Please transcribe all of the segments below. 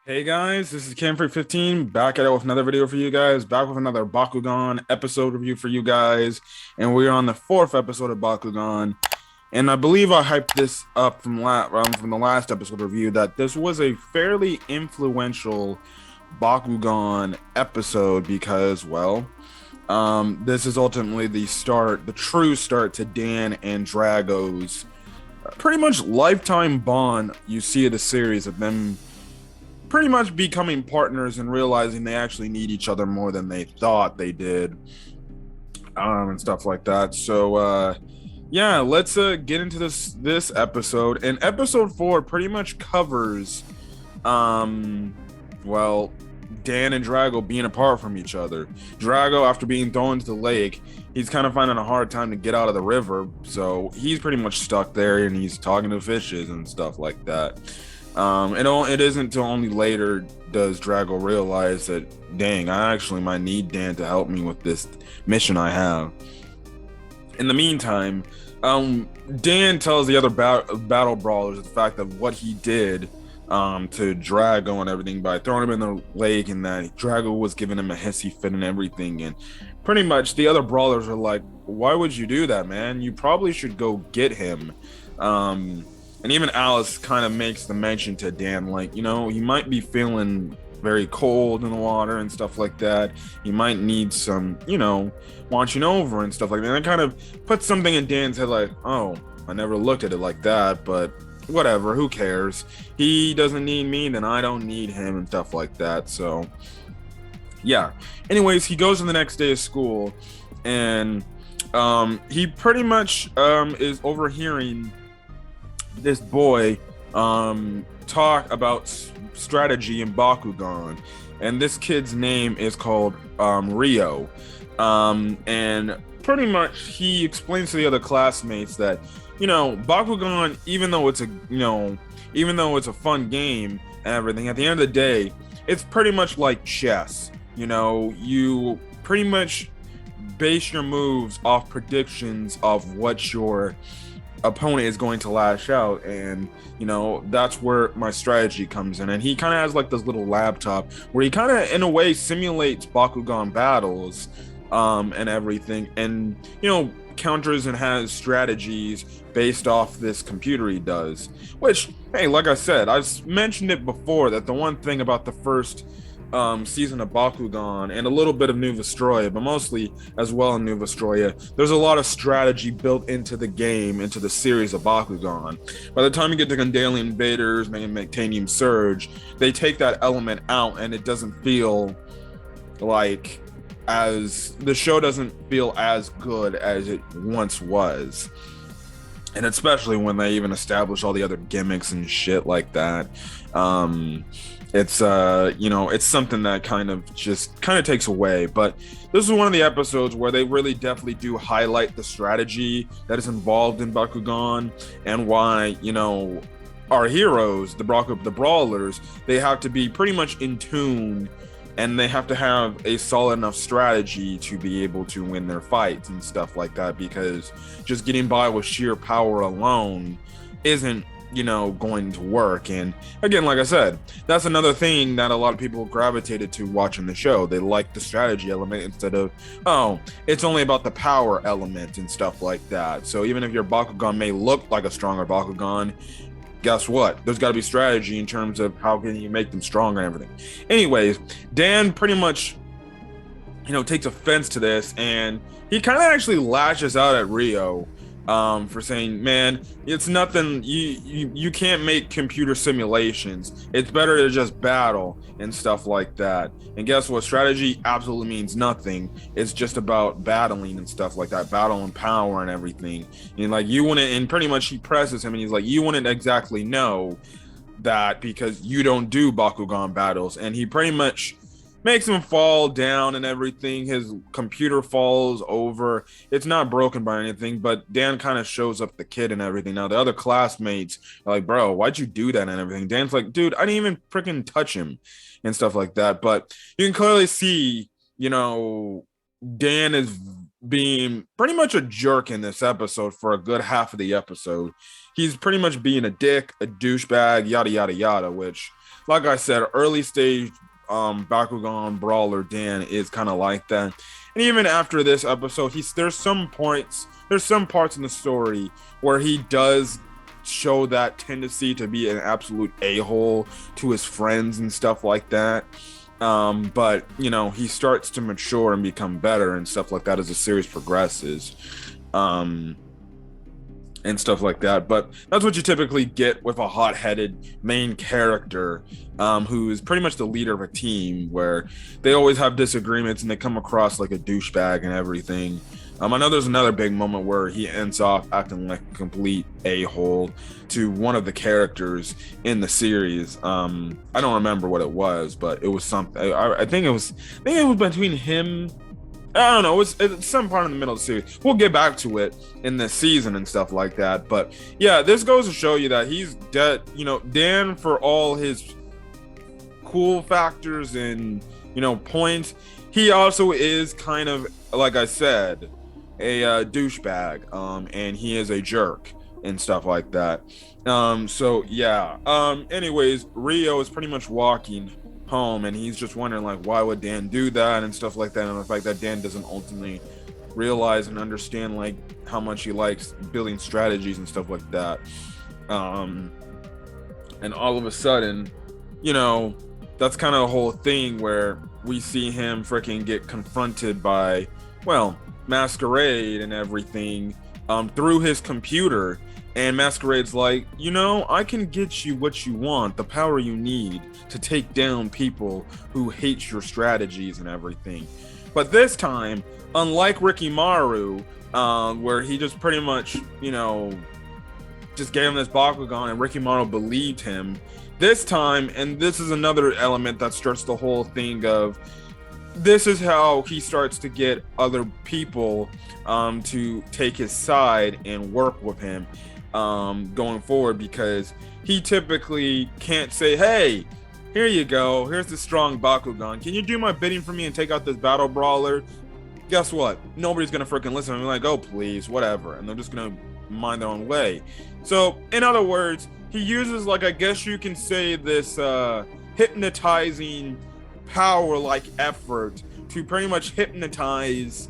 Hey guys, this is Camfrey15 back at it with another video for you guys, back with another Bakugan episode review for you guys, and we're on the fourth episode of Bakugan. And I believe I hyped this up from the last episode review that this was a fairly influential Bakugan episode because, well, this is ultimately the true start to Dan and Drago's pretty much lifetime bond you see of the series of them pretty much becoming partners and realizing they actually need each other more than they thought they did, and stuff like that. So yeah, let's get into this episode. And episode 4 pretty much covers well, Dan and Drago being apart from each other. Drago, after being thrown into the lake, he's kind of finding a hard time to get out of the river, so he's pretty much stuck there and he's talking to fishes and stuff like that. It isn't until only later does Drago realize that, dang, I actually might need Dan to help me with this mission I have. In the meantime, Dan tells the other battle brawlers the fact of what he did to Drago and everything by throwing him in the lake, and that Drago was giving him a hissy fit and everything. And pretty much the other brawlers are like, why would you do that, man? You probably should go get him. And even Alice kind of makes the mention to Dan, like, you know, he might be feeling very cold in the water and stuff like that. He might need some, you know, watching over and stuff like that. And it kind of puts something in Dan's head like, oh, I never looked at it like that, but whatever, who cares? He doesn't need me, then I don't need him and stuff like that. So, yeah. Anyways, he goes to the next day of school, and he pretty much is overhearing this boy talk about strategy in Bakugan, and this kid's name is called Rio, and pretty much he explains to the other classmates that, you know, Bakugan, even though it's a fun game and everything, at the end of the day, it's pretty much like chess. You know, you pretty much base your moves off predictions of what your opponent is going to lash out, and you know, that's where my strategy comes in. And he kind of has like this little laptop where he kind of in a way simulates Bakugan battles and everything, and you know, counters and has strategies based off this computer he does, which, hey, like I said, I've mentioned it before that the one thing about the first season of Bakugan and a little bit of New Vestroia, but mostly as well in New Vestroia, there's a lot of strategy built into the game, into the series of Bakugan. By the time you get to Gundalian Invaders, Megantanium Surge, they take that element out, and it doesn't feel like the show doesn't feel as good as it once was. And especially when they even establish all the other gimmicks and shit like that. It's you know, it's something that kind of takes away. But this is one of the episodes where they really definitely do highlight the strategy that is involved in Bakugan, and why, you know, our heroes, the Brawlers, they have to be pretty much in tune, and they have to have a solid enough strategy to be able to win their fights and stuff like that, because just getting by with sheer power alone isn't, you know, going to work. And again, like I said, that's another thing that a lot of people gravitated to watching the show. They like the strategy element instead of, oh, it's only about the power element and stuff like that. So even if your Bakugan may look like a stronger Bakugan, guess what? There's got to be strategy in terms of how can you make them stronger and everything. Anyways, Dan pretty much, you know, takes offense to this, and he kind of actually lashes out at Rio for saying, man, it's nothing, you can't make computer simulations, it's better to just battle and stuff like that. And guess what? Strategy absolutely means nothing. It's just about battling and stuff like that, battle and power and everything. And like, you wouldn't, and pretty much he presses him and he's like, you wouldn't exactly know that because you don't do Bakugan battles. And he pretty much makes him fall down and everything. His computer falls over. It's not broken by anything, but Dan kind of shows up the kid and everything. Now the other classmates are like, bro, why'd you do that and everything? Dan's like, dude, I didn't even freaking touch him and stuff like that. But you can clearly see, you know, Dan is being pretty much a jerk in this episode for a good half of the episode. He's pretty much being a dick, a douchebag, yada, yada, yada, which like I said, early stage Bakugan brawler Dan is kind of like that. And even after this episode, there's some parts in the story where he does show that tendency to be an absolute a-hole to his friends and stuff like that. But he starts to mature and become better and stuff like that as the series progresses. And stuff like that. But that's what you typically get with a hot-headed main character, who is pretty much the leader of a team, where they always have disagreements and they come across like a douchebag and everything. I know there's another big moment where he ends off acting like a complete a-hole to one of the characters in the series. I don't remember what it was, but it was something. I think it was between him. I don't know. It's some part in the middle of the series. We'll get back to it in this season and stuff like that. But yeah, this goes to show you that he's dead. Dan, for all his cool factors and points, he also is kind of, like I said, a douchebag. And he is a jerk and stuff like that. So yeah. Anyways, Rio is pretty much walking home, and he's just wondering, like, why would Dan do that and stuff like that, and the fact that Dan doesn't ultimately realize and understand like how much he likes building strategies and stuff like that. And all of a sudden, that's kind of the whole thing where we see him freaking get confronted by, well, Masquerade and everything, through his computer. And Masquerade's like, I can get you what you want, the power you need to take down people who hate your strategies and everything. But this time, unlike Rikimaru, where he just pretty much, just gave him this Bakugan and Rikimaru believed him, this time, and this is another element that starts the whole thing of, this is how he starts to get other people to take his side and work with him going forward, because he typically can't say, hey, here you go, here's the strong Bakugan, can you do my bidding for me and take out this battle brawler? Guess what? Nobody's gonna freaking listen. I'm like, oh please, whatever, and they're just gonna mind their own way. So in other words, he uses, like, I guess you can say, this hypnotizing power like effort to pretty much hypnotize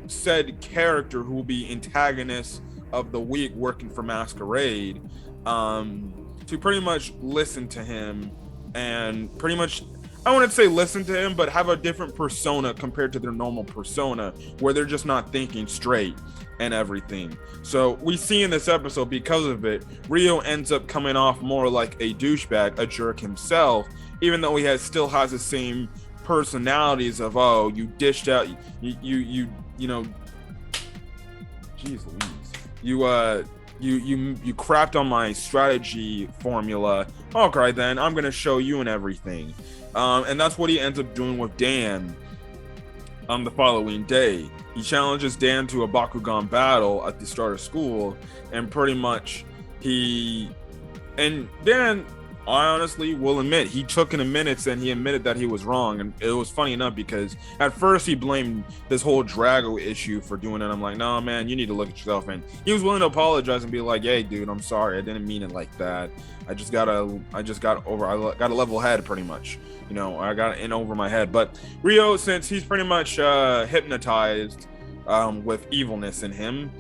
said character who will be antagonist of the week working for Masquerade, to pretty much listen to him and pretty much, I wouldn't say listen to him, but have a different persona compared to their normal persona, where they're just not thinking straight and everything. So we see in this episode, because of it, Rio ends up coming off more like a douchebag, a jerk himself, even though he still has the same personalities of, oh, you dished out, jeez Louise, you crapped on my strategy formula. Okay, then I'm gonna show you and everything. And that's what he ends up doing with Dan on the following day. He challenges Dan to a Bakugan battle at the start of school, and pretty much Dan, I honestly will admit, he took in a minute and he admitted that he was wrong. And it was funny enough, because at first he blamed this whole Drago issue for doing it. I'm like, no, man, you need to look at yourself. And he was willing to apologize and be like, hey, dude, I'm sorry. I didn't mean it like that. I got a level head, pretty much. I got in over my head. But Rio, since he's pretty much hypnotized with evilness in him,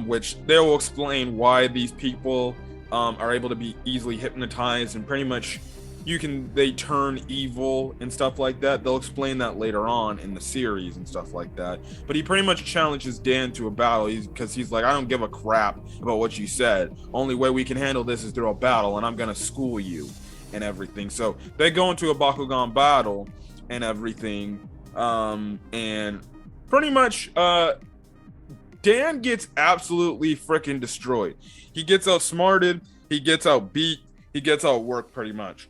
which they will explain why these people are able to be easily hypnotized, and pretty much they turn evil and stuff like that. They'll explain that later on in the series and stuff like that. But he pretty much challenges Dan to a battle, because he's like, I don't give a crap about what you said. Only way we can handle this is through a battle, and I'm gonna school you and everything. So they go into a Bakugan battle and everything, and pretty much Dan gets absolutely freaking destroyed. He gets outsmarted, he gets outbeat, he gets outworked pretty much.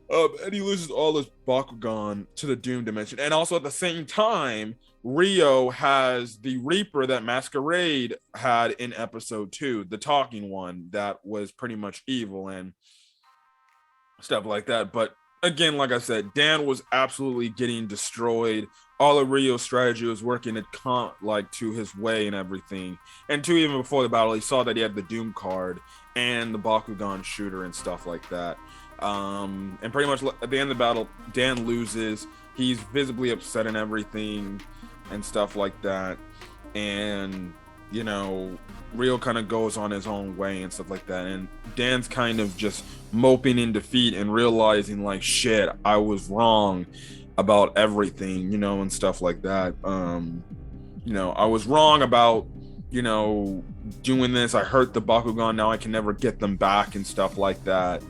And he loses all his Bakugan to the Doom Dimension. And also at the same time, Rio has the Reaper that Masquerade had in episode 2, the talking one that was pretty much evil and stuff like that. But again, like I said, Dan was absolutely getting destroyed. All of Rio's strategy was working to his way and everything. And two, even before the battle, he saw that he had the Doom card and the Bakugan shooter and stuff like that. And pretty much at the end of the battle, Dan loses. He's visibly upset and everything and stuff like that. And, you know, Rio kind of goes on his own way and stuff like that. And Dan's kind of just moping in defeat and realizing, like, shit, I was wrong about everything, you know, and stuff like that. You know, I was wrong about, you know, doing this. I hurt the Bakugan. Now I can never get them back and stuff like that.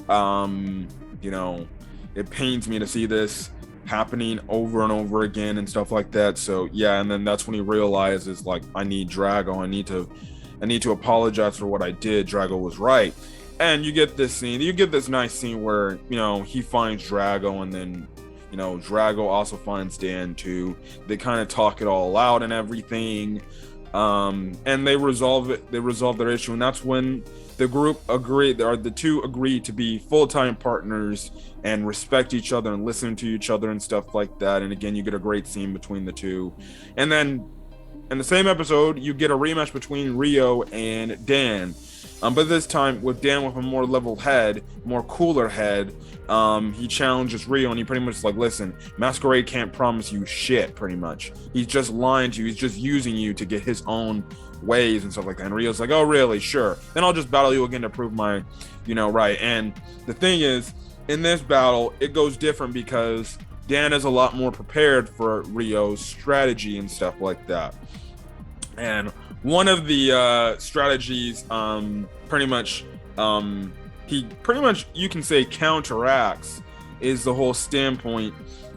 You know, it pains me to see this happening over and over again and stuff like that. So yeah, and then that's when he realizes, like, I need Drago. I need to apologize for what I did. Drago was right. And you get this nice scene where, you know, he finds Drago, and then, you know, Drago also finds Dan too. They kind of talk it all out and everything. And they resolve their issue, and that's when the group agreed, or the two agreed to be full-time partners and respect each other and listen to each other and stuff like that. And again, you get a great scene between the two. And then in the same episode, you get a rematch between Rio and Dan. But this time with Dan with a more level head, more cooler head. He challenges Rio, and he pretty much is like, listen, Masquerade can't promise you shit, pretty much. He's just lying to you. He's just using you to get his own ways and stuff like that. And Rio's like, oh, really? Sure. Then I'll just battle you again to prove my, you know, right. And the thing is, in this battle, it goes different because Dan is a lot more prepared for Rio's strategy and stuff like that. And one of the strategies pretty much you can say counteracts is the whole standpoint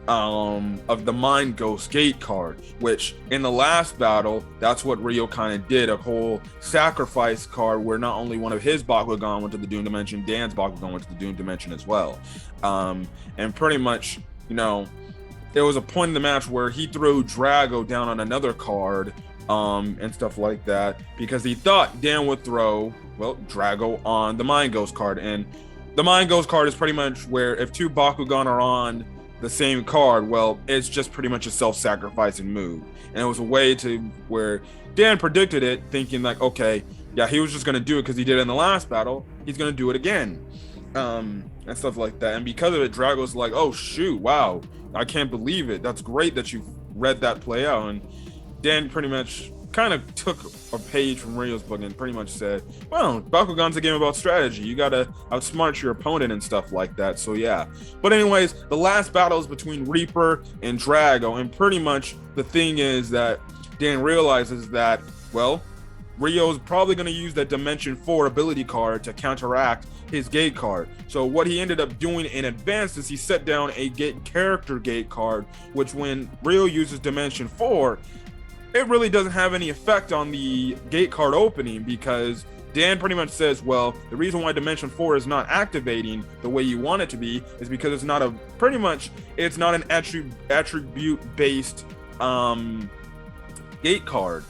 of the Mind Ghost Gate card, which in the last battle, that's what Rio kind of did, a whole sacrifice card where not only one of his Bakugan went to the Doom Dimension, Dan's Bakugan went to the Doom Dimension as well. And pretty much, you know, there was a point in the match where he threw Drago down on another card and stuff like that, because he thought Dan would throw, well, Drago on the Mind Ghost card. And the Mind Ghost card is pretty much where if two Bakugan are on the same card, well, it's just pretty much a self-sacrificing move. And it was a way to where Dan predicted it, thinking like, okay, yeah, he was just going to do it because he did it in the last battle. He's going to do it again. And stuff like that. And because of it, Drago's like, oh, shoot, wow, I can't believe it. That's great that you read that play out. And Dan pretty much kind of took a page from Rio's book and pretty much said, well, Bakugan's a game about strategy. You gotta outsmart your opponent and stuff like that. So yeah. But anyways, the last battle is between Reaper and Drago, and pretty much the thing is that Dan realizes that, well, Rio's probably going to use that Dimension 4 ability card to counteract his gate card. So what he ended up doing in advance is he set down a character gate card, which when Rio uses Dimension 4, it really doesn't have any effect on the gate card opening, because Dan pretty much says, well, the reason why Dimension 4 is not activating the way you want it to be is because it's not it's not an attribute based gate card.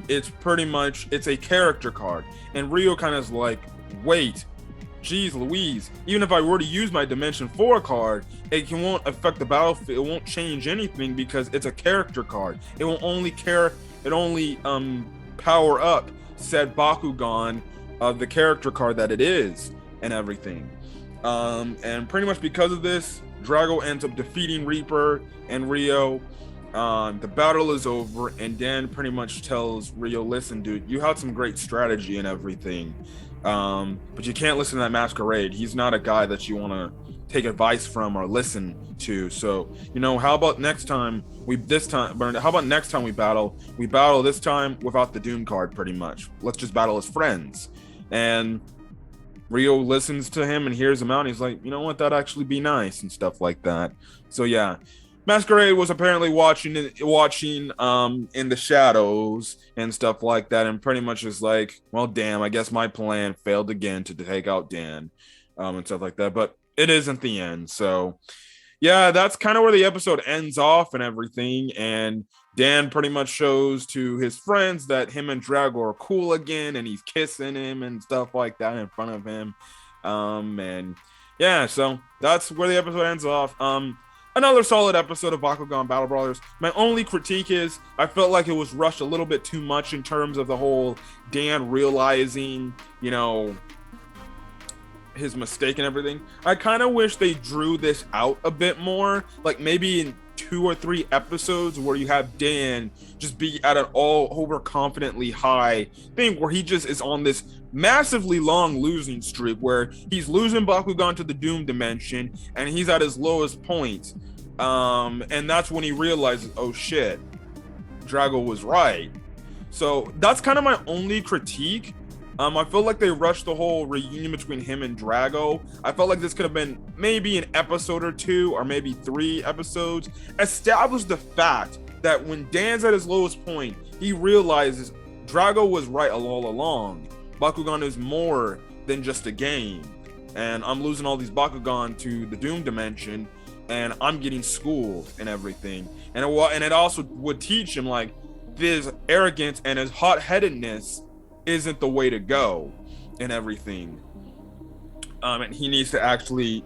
It's a character card. And Rio kind of is like, wait, geez Louise, even if I were to use my Dimension 4 card, it won't affect the battlefield. It won't change anything because it's a character card. It will only power up said Bakugan of the character card that it is and everything. And pretty much because of this, Drago ends up defeating Reaper and Rio. The battle is over, and Dan pretty much tells Rio, listen, dude, you had some great strategy and everything. But you can't listen to that Masquerade. He's not a guy that you want to take advice from or listen to. So, you know, how about next time we battle? We battle this time without the Doom card, pretty much. Let's just battle as friends. And Rio listens to him and hears him out, and he's like, you know what, that'd actually be nice and stuff like that. So yeah, Masquerade was apparently watching in the shadows and stuff like that, and pretty much is like, well, damn, I guess my plan failed again to take out Dan, and stuff like that. But it isn't the end. So yeah, that's kind of where the episode ends off and everything. And Dan pretty much shows to his friends that him and Drago are cool again, and he's kissing him and stuff like that in front of him. And yeah, so that's where the episode ends off. Another solid episode of Bakugan Battle Brawlers. My only critique is I felt like it was rushed a little bit too much in terms of the whole Dan realizing, you know, his mistake and everything. I kind of wish they drew this out a bit more, like maybe in 2 or 3 episodes where you have Dan just be at an all overconfidently high thing where he just is on this massively long losing streak where he's losing Bakugan to the Doom Dimension and he's at his lowest point. And that's when he realizes, oh shit, Drago was right. So that's kind of my only critique. I feel like they rushed the whole reunion between him and Drago. I felt like this could have been maybe an episode or 2 or maybe 3 episodes. Establish the fact that when Dan's at his lowest point, he realizes Drago was right all along. Bakugan is more than just a game. And I'm losing all these Bakugan to the Doom Dimension, and I'm getting schooled and everything. And it also would teach him, like, this arrogance and his hot-headedness isn't the way to go and everything. And he needs to actually,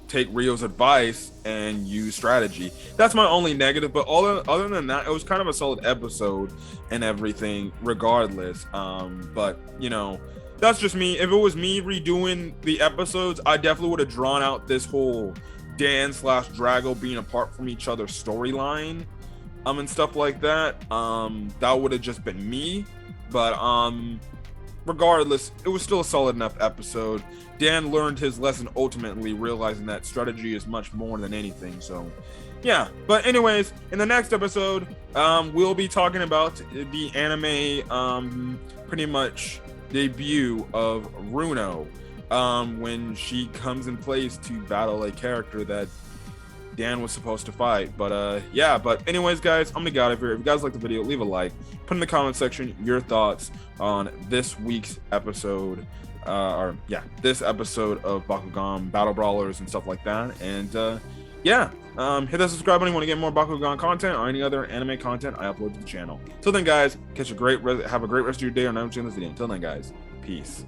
take Rio's advice and use strategy. That's my only negative, but other than that, it was kind of a solid episode and everything regardless. But that's just me. If it was me redoing the episodes, I definitely would have drawn out this whole Dan/Drago being apart from each other storyline and stuff like that. That would have just been me. But regardless, it was still a solid enough episode. Dan learned his lesson, ultimately realizing that strategy is much more than anything. So yeah, but anyways, in the next episode, we'll be talking about the anime pretty much debut of Runo, when she comes in place to battle a character that Dan was supposed to fight. But yeah, but anyways, guys, I'm gonna get out of here. If you guys like the video, leave a like, put in the comment section your thoughts on this week's episode, this episode of Bakugan Battle Brawlers and stuff like that. And yeah, hit that subscribe button if you want to get more Bakugan content or any other anime content I upload to the channel. Till then, guys, have a great rest of your day or night watching this video. Until then, guys, peace.